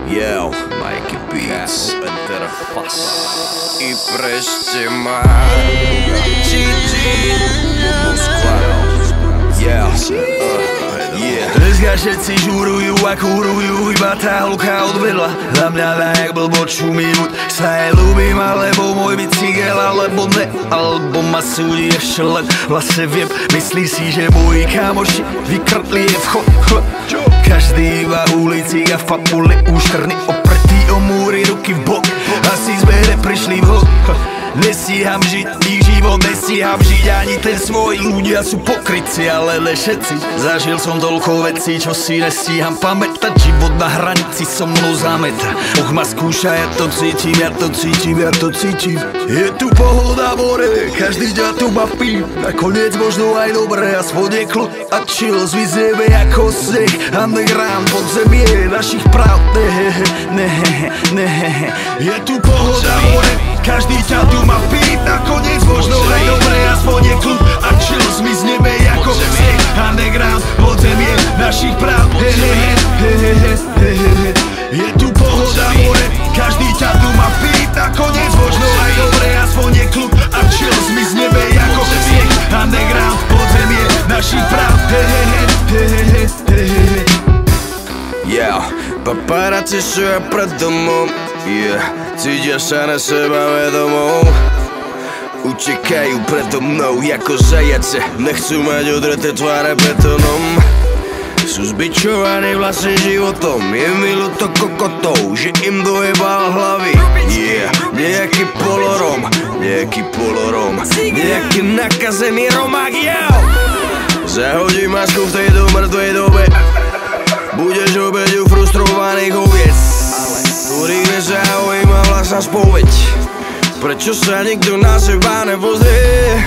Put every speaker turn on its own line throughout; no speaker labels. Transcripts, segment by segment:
Yo, Mikey Beats I wreszcie ma
Dneska všetci žúrujú a kúrujú, iba tá holka odvedla. Za mňa jak blbo čumím, sa jej ľúbim, alebo môj bicykel, alebo ne. Alebo ma súdi ešte len vlastne viem. Myslí si, že moji kámoši vykrtli je vchod. Každý iba ulici a fabule úštrny, opretý o múry, ruky v bok. Asi sme neprišli vhod. Nestíham žiť ich život, nestíham žiť ani ten svoj. Ľudia sú pokrytci, ale ne všetci. Zažil som toľko vecí, čo si nestíham pamätať. Život na hranici so mnou zameta. Och ma skúša, ja to cítim, ja to cítim, ja to cítim. Je tu pohoda more, každý ďa tu baví. Nakoniec možno aj dobré, aspoň je kľud a chill. Zmizeme ako sneh, underground, podzemie našich práv. Je tu pohoda more, každý ťa tu má pít, nakoniec možno aj dobré, aspoň je kľud a chill. Zmizneme ako sneh, underground, podzemie našich práv. Je tu pohoda more, každý ťa tu má pít, nakoniec možno aj dobré, aspoň je kľud a chill. Zmizneme ako sneh, underground, podzemie našich práv.
Yeah, paparazzi sú ja pred domom. Cítia sa na seba vedomou. Utekajú predo mnou ako zajace, nechcú mať odreté tváre betónom. Sú zbičovaní vlastným životom, je mi ľúto kokotov, že im dojebal hlavy. Nejaký polorom, nejaký nakazený romák, Zahodím masku v tejto mŕtvej dobe, budeš obeťou frustrovaných oviec, ktorých nezaujíma vlastná spoveď. Prečo sa nikto na seba nepozrie?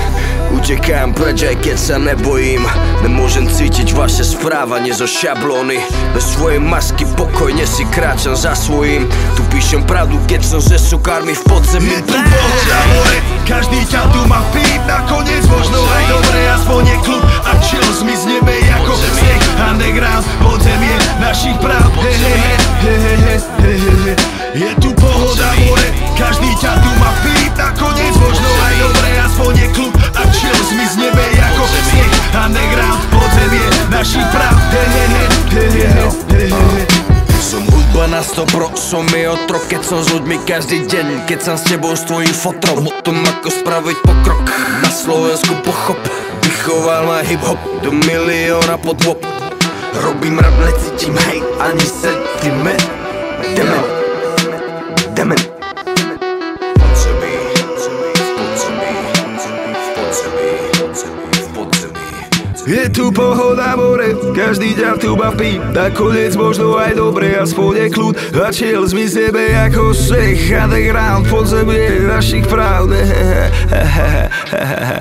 Utekám preč, aj keď sa nebojím. Nemôžem cítiť vaše správanie zo šablóny. Bez svojej masky pokojne si kráčam za svojím. Tu píšem pravdu, keď som se sukármi v podzemí.
Je tu pohoda more, každý ťa tu má pít, nakoniec možno aj dobré, aspoň je kľud a chill. Zmizneme ako sneh, underground, podzemie našich práv. Je tu pohoda more, každý ťa tu má pít, nakoniec možno aj dobré, aspoň je kľud a chill. Zmizneme ako sneh, underground, podzemie našich práv.
Som hudba na 100%, som je otrok, keď som s ľuďmi každý deň. Keď som s tebou stvojím fotrom, o tom ako spraviť pokrok. Na Slovensku pochop, vychoval ma hip-hop do milióna podôb. Robím rap, necítim hejt ani sentiment. Dement.
Je tu pohoda more, každý ďa tu baví, nakoniec možno aj dobre, aspoň je kľud a chill. Zmizneme ako sneh, underground, podzemie našich práv.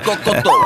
Kokotov.